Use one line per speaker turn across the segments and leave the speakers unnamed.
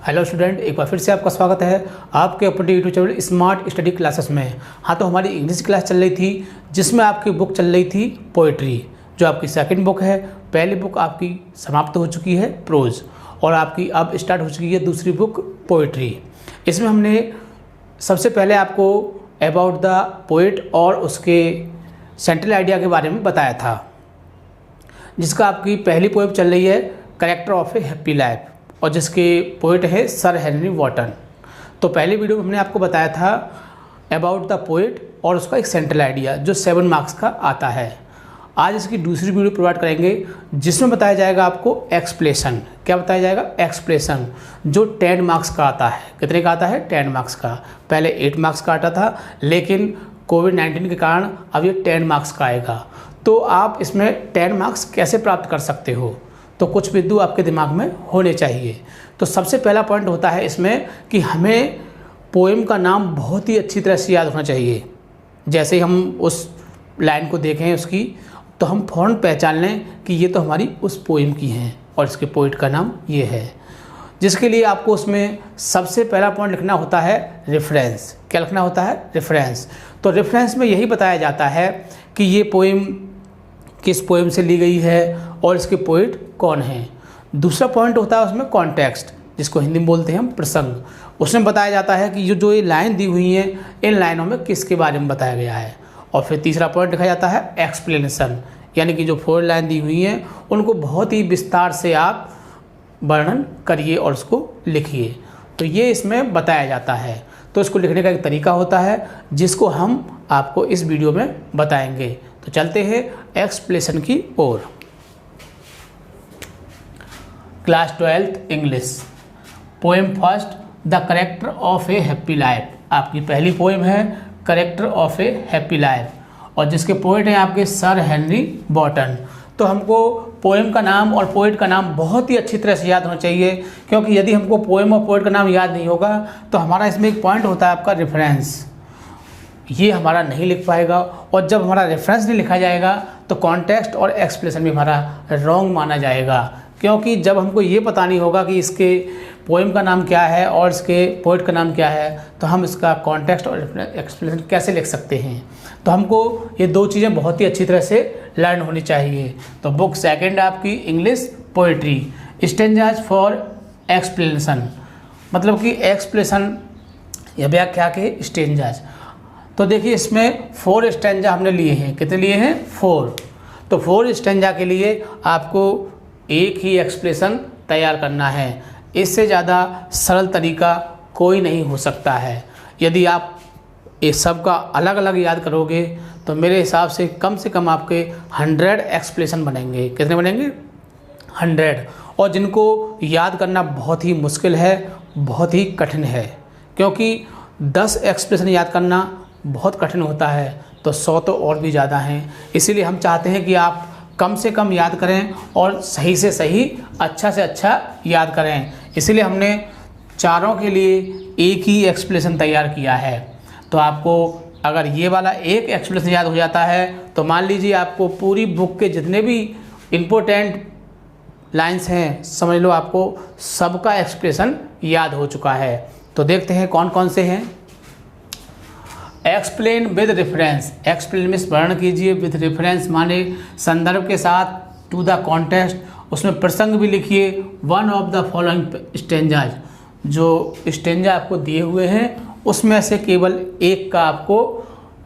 Hello student, एक बार फिर से आपका स्वागत है आपके अपने YouTube channel smart study classes में। हाँ, तो हमारी इंग्लिश क्लास चल रही थी जिसमें आपकी बुक चल रही थी पोइट्री, जो आपकी सेकंड बुक है। पहली बुक आपकी समाप्त हो चुकी है प्रोज, और आपकी अब स्टार्ट हो चुकी है दूसरी बुक पोइट्री। इसमें हमने सबसे पहले आपको अबाउट द पोइट और उसके सेंट्रल आइडिया के बारे में बताया था, जिसका आपकी पहली पोएम चल रही है character of a happy life, और जिसके पोइट है सर हेनरी वॉटन। तो पहले वीडियो में हमने आपको बताया था अबाउट द पोइट और उसका एक सेंट्रल आइडिया जो 7 मार्क्स का आता है। आज इसकी दूसरी वीडियो प्रोवाइड करेंगे जिसमें बताया जाएगा आपको एक्सप्लेशन। क्या बताया जाएगा? एक्सप्लेशन, जो 10 मार्क्स का आता है। कितने का आता है? 10 मार्क्स का। पहले 8 मार्क्स का आता था, लेकिन कोविड-19 के कारण अब ये 10 मार्क्स का आएगा। तो आप इसमें 10 मार्क्स कैसे प्राप्त कर सकते हो, तो कुछ बिंदु आपके दिमाग में होने चाहिए। तो सबसे पहला पॉइंट होता है इसमें कि हमें पोएम का नाम बहुत ही अच्छी तरह से याद होना चाहिए। जैसे ही हम उस लाइन को देखें उसकी, तो हम फ़ौरन पहचान लें कि ये तो हमारी उस पोएम की हैं और इसके पोइट का नाम ये है। जिसके लिए आपको उसमें सबसे पहला पॉइंट लिखना होता है रेफरेंस। क्या लिखना होता है? रेफरेंस। तो रेफरेंस में यही बताया जाता है कि ये पोएम किस पोएम से ली गई है और इसके पोइट कौन हैं। दूसरा पॉइंट होता है उसमें कॉन्टेक्स्ट, जिसको हिंदी में बोलते हैं हम प्रसंग। उसमें बताया जाता है कि जो ये लाइन दी हुई हैं, इन लाइनों में किसके बारे में बताया गया है। और फिर तीसरा पॉइंट लिखा जाता है एक्सप्लेनेशन, यानी कि जो 4 लाइन दी हुई हैं उनको बहुत ही विस्तार से आप वर्णन करिए और उसको लिखिए। तो ये इसमें बताया जाता है। तो इसको लिखने का एक तरीका होता है जिसको हम आपको इस वीडियो में बताएंगे। तो चलते हैं एक्सप्लेनेशन की ओर। Class 12th English, poem first the character of a happy life. आपकी पहली पोएम है character of a happy life, और जिसके पोइट हैं आपके सर हेनरी वॉटन। तो हमको पोएम का नाम और पोइट का नाम बहुत ही अच्छी तरह से याद होना चाहिए, क्योंकि यदि हमको पोएम और पोइट का नाम याद नहीं होगा तो हमारा इसमें एक पॉइंट होता है आपका रेफरेंस, ये हमारा नहीं लिख पाएगा। और जब हमारा रेफरेंस नहीं लिखा जाएगा तो कॉन्टेक्स्ट और एक्सप्लेनेशन भी हमारा रॉन्ग माना जाएगा, क्योंकि जब हमको ये पता नहीं होगा कि इसके पोएम का नाम क्या है और इसके पोइट का नाम क्या है, तो हम इसका कॉन्टेक्स्ट और एक्सप्लेनेशन कैसे लिख सकते हैं। तो हमको ये 2 चीज़ें बहुत ही अच्छी तरह से लर्न होनी चाहिए। तो बुक सेकंड आपकी English poetry, stanzas for explanation, मतलब कि एक्सप्लेनेशन या व्याख्या के स्टेंजाज। तो देखिए इसमें 4 स्टेंजा हमने लिए हैं। कितने लिए हैं? 4। तो 4 स्टेंजा के लिए आपको एक ही एक्सप्लेनेशन तैयार करना है। इससे ज़्यादा सरल तरीका कोई नहीं हो सकता है। यदि आप इस सब का अलग अलग याद करोगे तो मेरे हिसाब से कम आपके 100 एक्सप्लेनेशन बनेंगे। कितने बनेंगे? 100। और जिनको याद करना बहुत ही मुश्किल है, बहुत ही कठिन है, क्योंकि 10 एक्सप्लेनेशन याद करना बहुत कठिन होता है, तो 100 तो और भी ज़्यादा हैं। इसीलिए हम चाहते हैं कि आप कम से कम याद करें और सही से सही, अच्छा से अच्छा याद करें। इसीलिए हमने चारों के लिए एक ही एक्सप्लेनेशन तैयार किया है। तो आपको अगर ये वाला एक एक्सप्लेनेशन याद हो जाता है तो मान लीजिए आपको पूरी बुक के जितने भी इम्पोर्टेंट लाइंस हैं, समझ लो आपको सबका एक्सप्लेनेशन याद हो चुका है। तो देखते हैं कौन कौन से हैं। एक्सप्लेन विद रेफरेंस, एक्सप्लेन में वर्णन कीजिए, विद रेफरेंस माने संदर्भ के साथ, टू द कॉन्टेक्स्ट, उसमें प्रसंग भी लिखिए। One of the following stanzas, जो स्टेंजा आपको दिए हुए हैं उसमें से केवल एक का आपको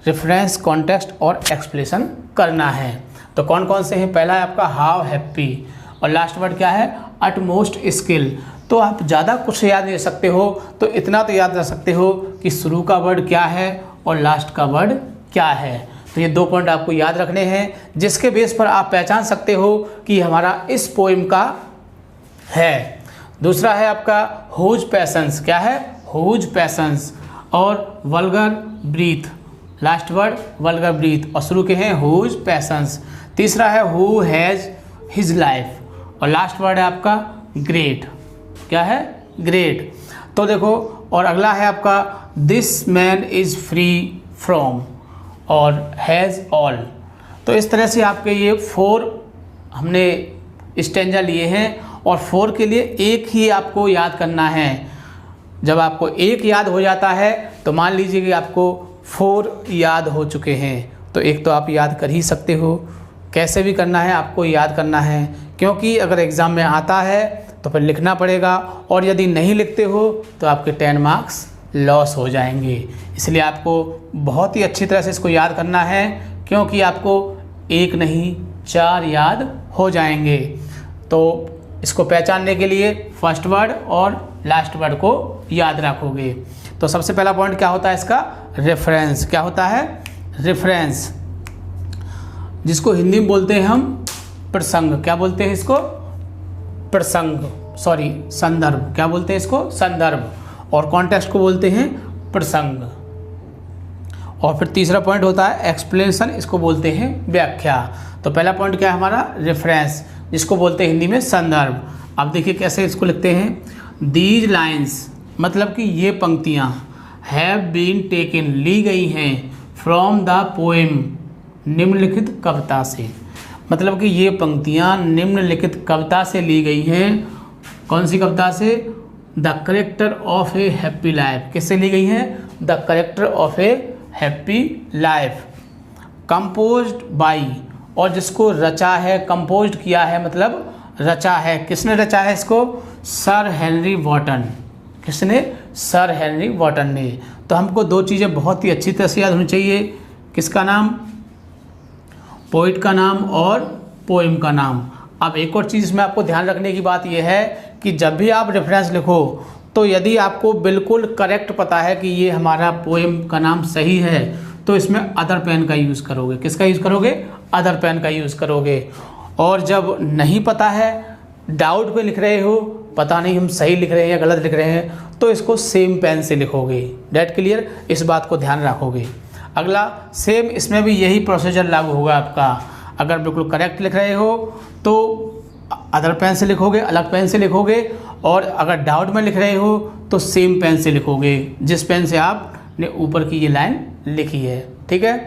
रेफरेंस, कॉन्टेक्स्ट और एक्सप्लेनेशन करना है। तो कौन कौन से हैं? पहला है आपका हाउ हैप्पी, और लास्ट वर्ड क्या है? Utmost skill. तो आप ज़्यादा कुछ याद नहीं रख सकते हो, तो इतना तो याद रख सकते हो कि शुरू का वर्ड क्या है और लास्ट का वर्ड क्या है। तो ये 2 पॉइंट आपको याद रखने हैं, जिसके बेस पर आप पहचान सकते हो कि हमारा इस पोएम का है। दूसरा है आपका हुज पैशंस। क्या है? Whose passions. और vulgar breath, last word vulgar breath, और शुरू के हैं हुज पैशंस। तीसरा है हु हैज़ हिज लाइफ, और लास्ट वर्ड है आपका ग्रेट। क्या है? ग्रेट। तो देखो, और अगला है आपका this man is free from, और हैज़ ऑल। तो इस तरह से आपके ये 4 हमने स्टेंजा लिए हैं, और 4 के लिए एक ही आपको याद करना है। जब आपको एक याद हो जाता है तो मान लीजिए कि आपको 4 याद हो चुके हैं, तो एक तो आप याद कर ही सकते हो। कैसे भी करना है आपको याद करना है, क्योंकि अगर एग्ज़ाम में आता है तो फिर लिखना पड़ेगा, और यदि नहीं लिखते हो तो आपके 10 मार्क्स लॉस हो जाएंगे। इसलिए आपको बहुत ही अच्छी तरह से इसको याद करना है, क्योंकि आपको एक नहीं 4 याद हो जाएंगे। तो इसको पहचानने के लिए फर्स्ट वर्ड और लास्ट वर्ड को याद रखोगे। तो सबसे पहला पॉइंट क्या होता है इसका? रेफरेंस। क्या होता है? रेफरेंस, जिसको हिंदी में बोलते हैं हम प्रसंग। क्या बोलते हैं इसको? प्रसंग, सॉरी संदर्भ। क्या बोलते हैं इसको? संदर्भ। और कॉन्टेक्स्ट को बोलते हैं प्रसंग। और फिर तीसरा पॉइंट होता है एक्सप्लेनेशन, इसको बोलते हैं व्याख्या। तो पहला पॉइंट क्या है हमारा? रेफरेंस, जिसको बोलते हैं हिंदी में संदर्भ। अब देखिए कैसे इसको लिखते हैं। दीज लाइन्स, मतलब कि ये पंक्तियाँ, हैव बीन टेकन, ली गई हैं, फ्रॉम द पोएम, निम्नलिखित कविता से। मतलब कि ये पंक्तियाँ निम्नलिखित कविता से ली गई हैं। कौन सी कविता से? The character of a happy life. किससे ली गई हैं? The character of a happy life. Composed by, और जिसको रचा है, कंपोज्ड किया है मतलब रचा है। किसने रचा है इसको? Sir Henry Wotton. किसने? सर हेनरी वॉटन ने। तो हमको दो चीज़ें बहुत ही अच्छी तरह से याद होनी चाहिए। किसका नाम? पोइट का नाम और पोएम का नाम। अब एक और चीज़ में आपको ध्यान रखने की बात यह है कि जब भी आप रेफरेंस लिखो तो यदि आपको बिल्कुल करेक्ट पता है कि ये हमारा पोएम का नाम सही है, तो इसमें अदर पेन का यूज़ करोगे। किसका यूज़ करोगे? अदर पेन का यूज़ करोगे। और जब नहीं पता है, डाउट पे लिख रहे हो, पता नहीं हम सही लिख रहे हैं या गलत लिख रहे हैं, तो इसको सेम पेन से लिखोगे। That clear? इस बात को ध्यान रखोगे। अगला सेम, इसमें भी यही प्रोसीजर लागू होगा आपका। अगर बिल्कुल करेक्ट लिख रहे हो तो अदर पेन से लिखोगे, अलग पेन से लिखोगे, और अगर डाउट में लिख रहे हो तो सेम पेन से लिखोगे जिस पेन से आपने ऊपर की ये लाइन लिखी है। ठीक है?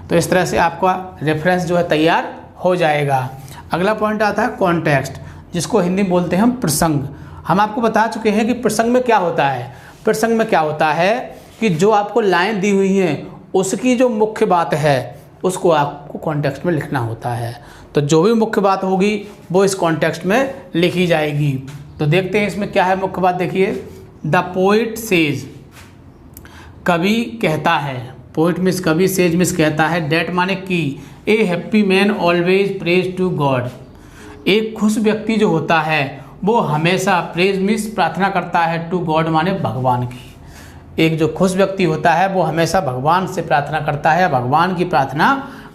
तो इस तरह से आपका रेफरेंस जो है तैयार हो जाएगा। अगला पॉइंट आता है कॉन्टेक्स्ट, जिसको हिंदी में बोलते हैं हम प्रसंग। हम आपको बता चुके हैं कि प्रसंग में क्या होता है। प्रसंग में क्या होता है कि जो आपको लाइन दी हुई है उसकी जो मुख्य बात है उसको आपको कॉन्टेक्स्ट में लिखना होता है। तो जो भी मुख्य बात होगी वो इस कॉन्टेक्स्ट में लिखी जाएगी। तो देखते हैं इसमें क्या है मुख्य बात। देखिए, द पोइट सेज, कवि कहता है। पोइट मीन्स कवि, सेज मीन्स कहता है। डेट माने की, a happy man always praise to God. एक खुश व्यक्ति जो होता है वो हमेशा, प्रेज मीन्स प्रार्थना करता है, टू गॉड माने भगवान की। एक जो खुश व्यक्ति होता है वो हमेशा भगवान से प्रार्थना करता है, भगवान की प्रार्थना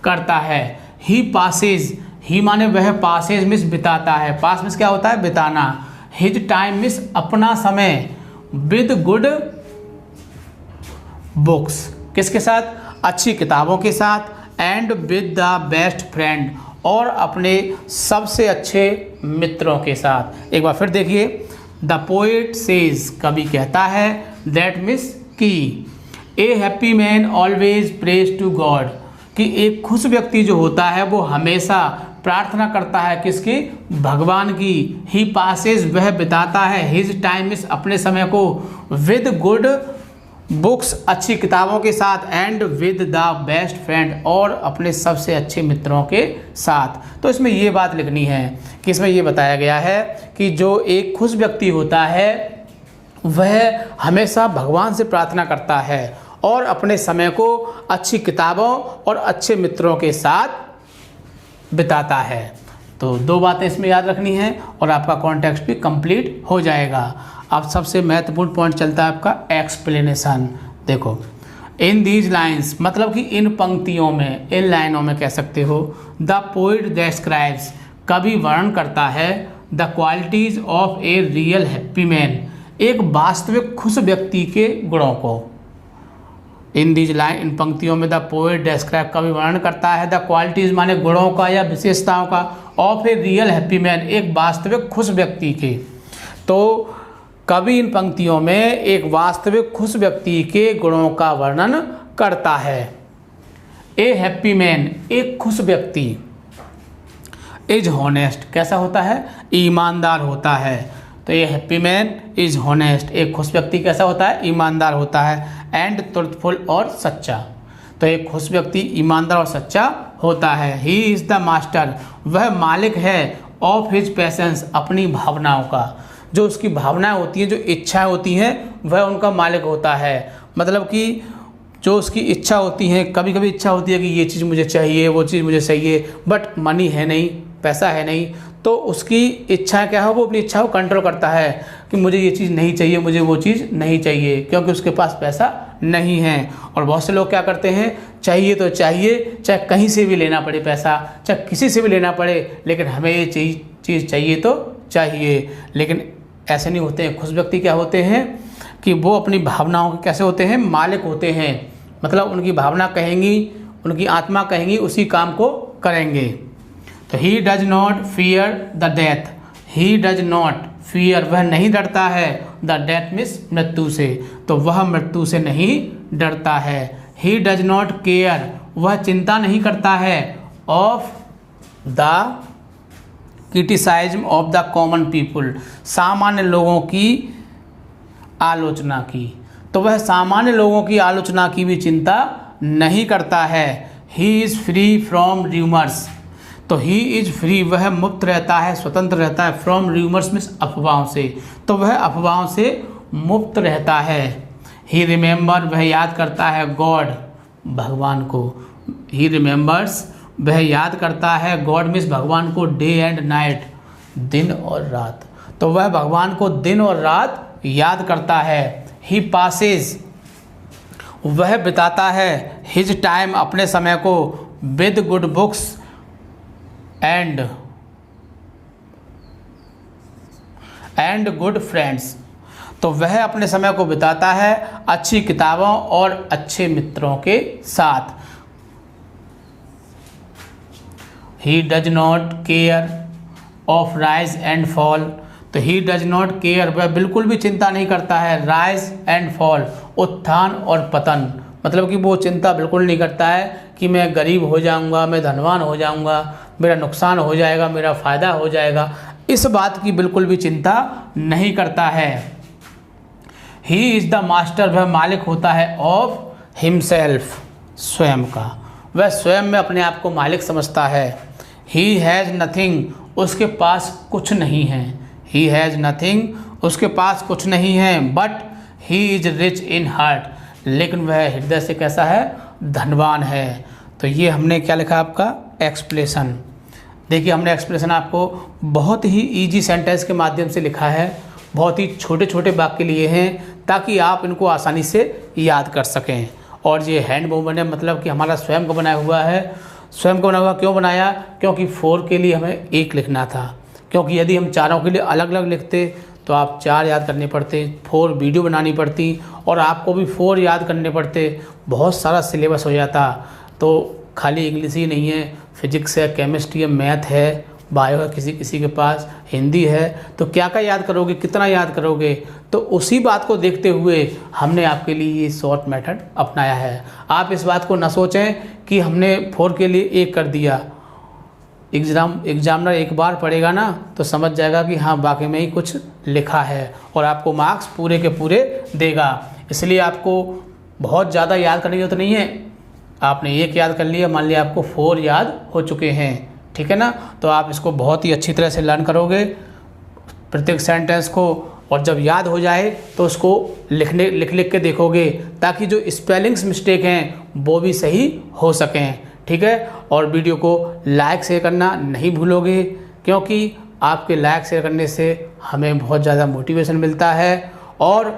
करता है। ही पासेज, ही माने वह, पासेज मीन्स बिताता है। पास मीन्स क्या होता है? बिताना। हिज टाइम मीन्स अपना समय, विद गुड बुक्स, किसके साथ? अच्छी किताबों के साथ, and with the best friend, और अपने सबसे अच्छे मित्रों के साथ। एक बार फिर देखिए, द पोइट सेज, कवि कहता है, दैट मीन्स की, a happy man always praise to God, कि एक खुश व्यक्ति जो होता है वो हमेशा प्रार्थना करता है किसकी? भगवान की। ही पासेज, वह बिताता है, हिज टाइम मीन्स अपने समय को, विद गुड बुक्स, अच्छी किताबों के साथ, and with the best friend, और अपने सबसे अच्छे मित्रों के साथ। तो इसमें ये बात लिखनी है कि इसमें ये बताया गया है कि जो एक खुश व्यक्ति होता है वह हमेशा भगवान से प्रार्थना करता है और अपने समय को अच्छी किताबों और अच्छे मित्रों के साथ बिताता है। तो दो बातें इसमें याद रखनी है और आपका कॉन्टेक्स्ट भी कंप्लीट हो जाएगा। अब सबसे महत्वपूर्ण पॉइंट चलता है आपका एक्सप्लेनेशन। देखो, इन दीज लाइन्स, मतलब कि इन पंक्तियों में, इन लाइनों में कह सकते हो, द पोइट डिस्क्राइब्स, कवि वर्णन करता है, the qualities of a real happy man, एक वास्तविक खुश व्यक्ति के गुणों को। इन दीज लाइन, इन पंक्तियों में द पोएट डिस्क्राइब, कवि वर्णन करता है, द क्वालिटीज माने गुणों का या विशेषताओं का, of a real happy man, एक वास्तविक खुश व्यक्ति के। तो कवि इन पंक्तियों में एक वास्तविक खुश व्यक्ति के गुणों का वर्णन करता है। ए हैप्पी मैन, एक खुश व्यक्ति। इज हॉनेस्ट, कैसा होता है? ईमानदार होता है। तो ये हैप्पी मैन इज हॉनेस्ट, एक खुश व्यक्ति कैसा होता है? ईमानदार होता है। एंड ट्रुथफुल और सच्चा, तो एक खुश व्यक्ति ईमानदार और सच्चा होता है। ही इज़ द मास्टर, वह मालिक है ऑफ हिज पैशंस, अपनी भावनाओं का। जो उसकी भावनाएं होती हैं, जो इच्छाएं होती हैं, वह उनका मालिक होता है। मतलब कि जो उसकी इच्छा होती हैं, कभी कभी इच्छा होती है कि ये चीज़ मुझे चाहिए, वो चीज़ मुझे चाहिए, बट मनी है नहीं, पैसा है नहीं, तो उसकी इच्छा क्या है, वो अपनी इच्छा को कंट्रोल करता है कि मुझे ये चीज़ नहीं चाहिए, मुझे वो चीज़ नहीं चाहिए, क्योंकि उसके पास पैसा नहीं है। और बहुत से लोग क्या करते हैं, चाहिए तो चाहिए, चाहे कहीं से भी लेना पड़े पैसा, चाहे किसी से भी लेना पड़े, लेकिन हमें ये चीज़ चाहिए तो चाहिए। लेकिन ऐसे नहीं होते हैं। खुश व्यक्ति क्या होते हैं कि वो अपनी भावनाओं के कैसे होते हैं? मालिक होते हैं। मतलब उनकी भावना कहेंगी, उनकी आत्मा कहेंगी, उसी काम को करेंगे। तो he does not fear the death, he does not fear, वह नहीं डरता है, द डेथ मीन्स मृत्यु से, तो वह मृत्यु से नहीं डरता है। ही डज नॉट केयर, वह चिंता नहीं करता है, of the criticism of the common people, सामान्य लोगों की आलोचना की, तो वह सामान्य लोगों की आलोचना की भी चिंता नहीं करता है। He is free from rumours, तो ही इज़ फ्री, वह मुक्त रहता है, स्वतंत्र रहता है, फ्रॉम र्यूमर्स मीन्स अफवाहों से, तो वह अफवाहों से मुक्त रहता है। ही रिमेंबर, वह याद करता है, गॉड, भगवान को। ही रिमेंबर्स, वह याद करता है, गॉड मीन्स भगवान को, डे एंड नाइट, दिन और रात, तो वह भगवान को दिन और रात याद करता है। ही पासेज, वह बिताता है, हिज टाइम, अपने समय को, with good books and good friends, तो वह अपने समय को बिताता है अच्छी किताबों और अच्छे मित्रों के साथ। He does not care of rise and fall, तो ही डज नॉट केयर, वह बिल्कुल भी चिंता नहीं करता है, राइज एंड फॉल, उत्थान और पतन, मतलब कि वो चिंता बिल्कुल नहीं करता है कि मैं गरीब हो जाऊंगा, मैं धनवान हो जाऊंगा, मेरा नुकसान हो जाएगा, मेरा फ़ायदा हो जाएगा, इस बात की बिल्कुल भी चिंता नहीं करता है। ही इज़ द मास्टर, वह मालिक होता है, ऑफ हिमसेल्फ, स्वयं का, वह स्वयं में अपने आप को मालिक समझता है। ही हैज़ नथिंग, उसके पास कुछ नहीं है, ही हैज़ नथिंग, उसके पास कुछ नहीं है, but he is rich in heart, लेकिन वह हृदय से कैसा है? धनवान है। तो ये हमने क्या लिखा आपका एक्सप्लेशन। देखिए हमने एक्सप्लेशन आपको बहुत ही इजी सेंटेंस के माध्यम से लिखा है, बहुत ही छोटे छोटे वाक्य लिए हैं ताकि आप इनको आसानी से याद कर सकें। और ये हैंड मूवमेंट है, मतलब कि हमारा स्वयं का बनाया हुआ है। स्वयं का बना हुआ क्यों बनाया? क्योंकि 4 के लिए हमें 1 लिखना था, क्योंकि यदि हम चारों के लिए अलग अलग लिखते तो आप 4 याद करने पड़ते, 4 वीडियो बनानी पड़ती और आपको भी 4 याद करने पड़ते, बहुत सारा सिलेबस हो जाता। तो खाली इंग्लिश ही नहीं है, फिजिक्स है, केमिस्ट्री है, मैथ है, बायो है, किसी किसी के पास हिंदी है, तो क्या क्या याद करोगे, कितना याद करोगे? तो उसी बात को देखते हुए हमने आपके लिए ये शॉर्ट मेथड अपनाया है। आप इस बात को न सोचें कि हमने 4 के लिए 1 कर दिया। एग्जामिनर एक बार पढ़ेगा ना तो समझ जाएगा कि हाँ वाकई में ही कुछ लिखा है और आपको मार्क्स पूरे के पूरे देगा। इसलिए आपको बहुत ज़्यादा याद करने की जरूरत नहीं है। आपने 1 याद कर लिया, मान लिया आपको 4 याद हो चुके हैं, ठीक है ना। तो आप इसको बहुत ही अच्छी तरह से लर्न करोगे प्रत्येक सेंटेंस को, और जब याद हो जाए तो उसको लिख के देखोगे ताकि जो स्पेलिंग्स मिस्टेक हैं वो भी सही हो सकें, ठीक है। और वीडियो को लाइक शेयर करना नहीं भूलोगे, क्योंकि आपके लाइक शेयर करने से हमें बहुत ज़्यादा मोटिवेशन मिलता है और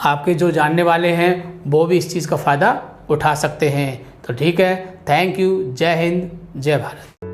आपके जो जानने वाले हैं वो भी इस चीज़ का फ़ायदा उठा सकते हैं। तो ठीक है, थैंक यू, जय हिंद, जय भारत।